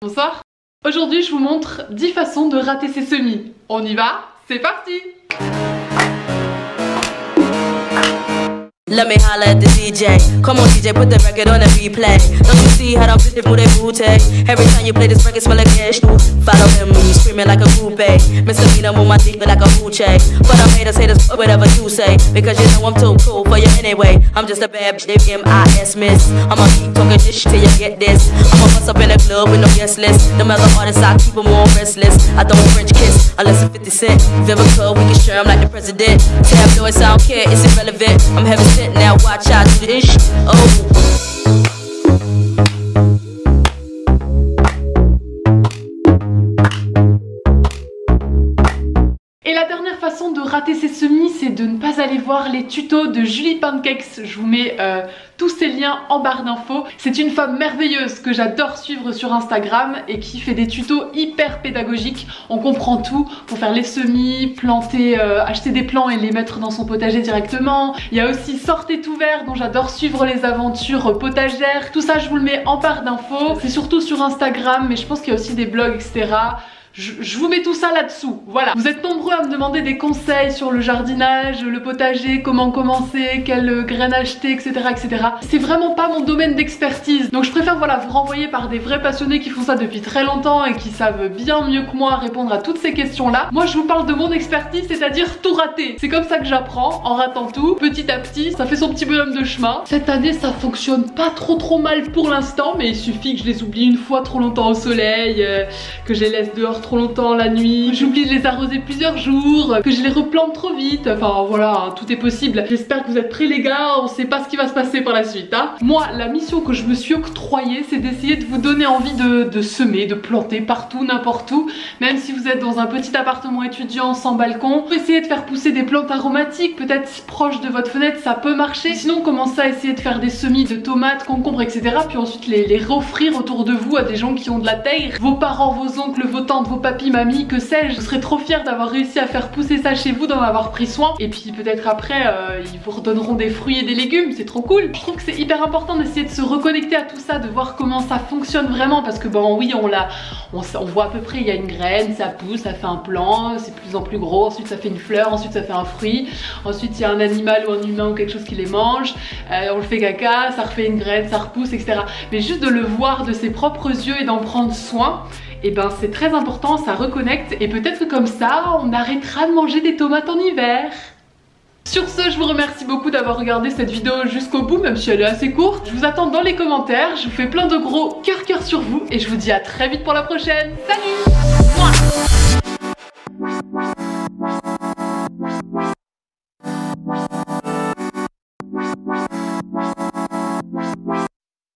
Bonsoir. Aujourd'hui je vous montre 10 façons de rater ses semis. On y va? C'est parti! Let me holla at the DJ. Come on DJ, put the record on the replay. Don't you see how them bitches move their booty? Every time you play this record smell like cash. Follow him, screaming like a coupe. Misdemeanor move my dick like a hoochie. But I'm haters, whatever you say. Because you know I'm too cool for you anyway. I'm just a bad bitch, M.I.S. miss. I'ma keep talking this shit till you get this. I'ma bust up in the club with no guest list. Them other artists, I keep them all restless. I don't French kiss unless it's 50 Cent. Vivica, we can share 'em like the president. Tabloids, I don't care, it's irrelevant. I'm heaven sent, now watch out do this shit. Oh. Et la dernière façon de rater ses semis, c'est de ne pas aller voir les tutos de Julie Pancakes. Je vous mets tous ces liens en barre d'infos. C'est une femme merveilleuse que j'adore suivre sur Instagram et qui fait des tutos hyper pédagogiques. On comprend tout pour faire les semis, planter, acheter des plants et les mettre dans son potager directement. Il y a aussi Sortez tout vert dont j'adore suivre les aventures potagères. Tout ça je vous le mets en barre d'infos. C'est surtout sur Instagram, mais je pense qu'il y a aussi des blogs, etc. Je vous mets tout ça là-dessous, voilà. Vous êtes nombreux à me demander des conseils sur le jardinage, le potager, comment commencer, quelles graines acheter, etc. etc. C'est vraiment pas mon domaine d'expertise, donc je préfère voilà, vous renvoyer par des vrais passionnés qui font ça depuis très longtemps et qui savent bien mieux que moi répondre à toutes ces questions-là. Moi je vous parle de mon expertise, c'est-à-dire tout rater. C'est comme ça que j'apprends, en ratant tout, petit à petit, ça fait son petit bonhomme de chemin. Cette année ça fonctionne pas trop mal pour l'instant, mais il suffit que je les oublie une fois trop longtemps au soleil, que je les laisse dehors trop longtemps la nuit, j'oublie de les arroser plusieurs jours, que je les replante trop vite, enfin voilà, tout est possible. J'espère que vous êtes prêts les gars, on sait pas ce qui va se passer par la suite hein. Moi, la mission que je me suis octroyée, c'est d'essayer de vous donner envie de semer, de planter partout, n'importe où, même si vous êtes dans un petit appartement étudiant sans balcon. Essayez de faire pousser des plantes aromatiques, peut-être proche de votre fenêtre, ça peut marcher. Sinon, commencez à essayer de faire des semis de tomates, concombres, etc. Puis ensuite les offrir autour de vous à des gens qui ont de la terre, vos parents, vos oncles, vos tantes, vos papis, mamie, que sais-je. Je serais trop fière d'avoir réussi à faire pousser ça chez vous, d'en avoir pris soin. Et puis peut-être après, ils vous redonneront des fruits et des légumes, c'est trop cool. Je trouve que c'est hyper important d'essayer de se reconnecter à tout ça, de voir comment ça fonctionne vraiment, parce que bon oui, on voit à peu près, il y a une graine, ça pousse, ça fait un plant, c'est de plus en plus gros, ensuite ça fait une fleur, ensuite ça fait un fruit, ensuite il y a un animal ou un humain ou quelque chose qui les mange, on le fait caca, ça refait une graine, ça repousse, etc. Mais juste de le voir de ses propres yeux et d'en prendre soin, et ben c'est très important, ça reconnecte et peut-être que comme ça on arrêtera de manger des tomates en hiver. Sur ce, je vous remercie beaucoup d'avoir regardé cette vidéo jusqu'au bout, même si elle est assez courte. Je vous attends dans les commentaires, je vous fais plein de gros cœur sur vous et je vous dis à très vite pour la prochaine. Salut! Mouah.